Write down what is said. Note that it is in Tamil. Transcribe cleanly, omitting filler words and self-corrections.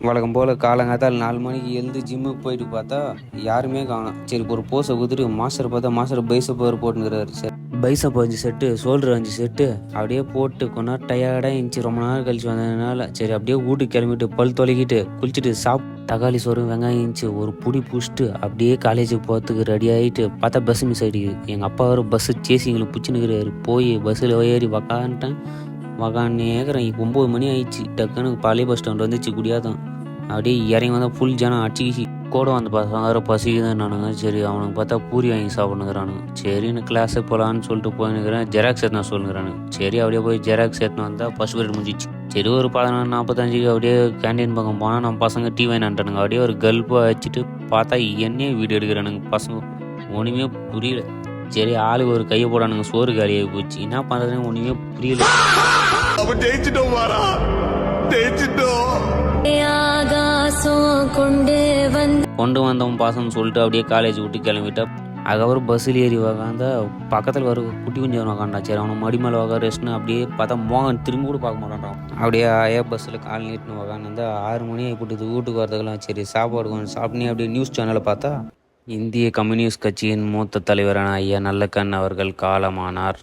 வழக்கம் போல் காலங்காத்தால் 4 மணிக்கு எழுந்து ஜிம்முக்கு போயிட்டு பார்த்தா யாருமே காணோம். சரி ஒரு போஸை குதிட்டு மாஸ்டர் பார்த்தா மாஸ்டர் பைசப் வேறு போட்டுங்கிறாரு. சரி பைசப் 5 செட்டு, ஷோல்டர் 5 செட்டு அப்படியே போட்டு கொஞ்ச நேரம் டயர்டாக இருந்துச்சு. ரொம்ப நேரம் கழிச்சு வந்ததுனால சரி அப்படியே வீட்டுக்கு கிளம்பிட்டு பல் தொலைக்கிட்டு குளிச்சுட்டு தக்காளி சோறு வெங்காயம் இருந்துச்சு ஒரு புடி பூசிட்டு அப்படியே காலேஜுக்கு போகிறதுக்கு ரெடி ஆகிட்டு பார்த்தா பஸ் மிஸ் ஆகிடுது. எங்கள் அப்பா வேறு பஸ்ஸு சேசிங்களுக்கு பிடிச்சினுக்கிறாரு. போய் பஸ்ஸில் ஏறி உக்காந்துட்டேன். உக்காந்துக்கிறேன். 9 மணி ஆயிடுச்சு. டக்குன்னு பழைய பஸ் ஸ்டாண்ட் வந்துச்சு குடியாதான். அப்படியே இறங்கி வந்தால் ஃபுல் ஜனம் அடிச்சிக்கிச்சு. கூட வந்து பசங்க வேறு பசிக்குதுன்னு நானுங்க. சரி அவனுக்கு பார்த்தா பூரி வாங்கி சாப்பிட்ணுங்கிறானுங்க. சரின்னு கிளாஸுக்கு போகலான்னு சொல்லிட்டு போயினுக்கிறேன். ஜெராக்ஸ் எடுத்துனா சொல்லுங்கிறானுங்க. சரி அப்படியே போய் ஜெராக்ஸ் எடுத்துன்னு வந்தால் ஃபஸ்ட் பீரியட் முடிஞ்சிச்சு. சரி ஒரு 11:45 அப்படியே கேண்டீன் பக்கம் போனால் நம்ம பசங்க டீ வாங்கினான்ட்டானுங்க. அப்படியே ஒரு கல்ப்பாக வச்சுட்டு பார்த்தா என்னையே வீடியோ எடுக்கிறானுங்க பசங்க. ஒன்றுமே புரியல. சரி ஆளுக்கு ஒரு கையை போடானுங்க. சோறு காலியாகி போச்சு. என்ன பண்ணுறதுன்னு ஒன்றுமே புரியல. கொண்டு வந்தவன் பாசம்னு சொல்லிட்டு அப்படியே காலேஜ் விட்டு கிளம்பிட்டா. அதுக்கப்புறம் பஸ்ஸில் ஏறி உக்காந்தா பக்கத்தில் வர குட்டி குஞ்சவன் உக்காண்டா. சரி அவனை மடி மேலே உக்கார ரெஸ்ட்னு அப்படியே பார்த்தா மோகன் திரும்பி கூட பார்க்க மாட்டான்றான். அப்படியே பஸ்ஸில் கால் நீட்டுன்னு உக்காந்து 6 மணி ஆகிப்பட்டது வீட்டுக்கு வரதுக்கெல்லாம். சரி சாப்பாடு கொஞ்சம் சாப்பிட்னே அப்படியே நியூஸ் சேனலை பார்த்தா இந்திய கம்யூனிஸ்ட் கட்சியின் மூத்த தலைவரான ஐயா நல்லக்கண் அவர்கள் காலமானார்.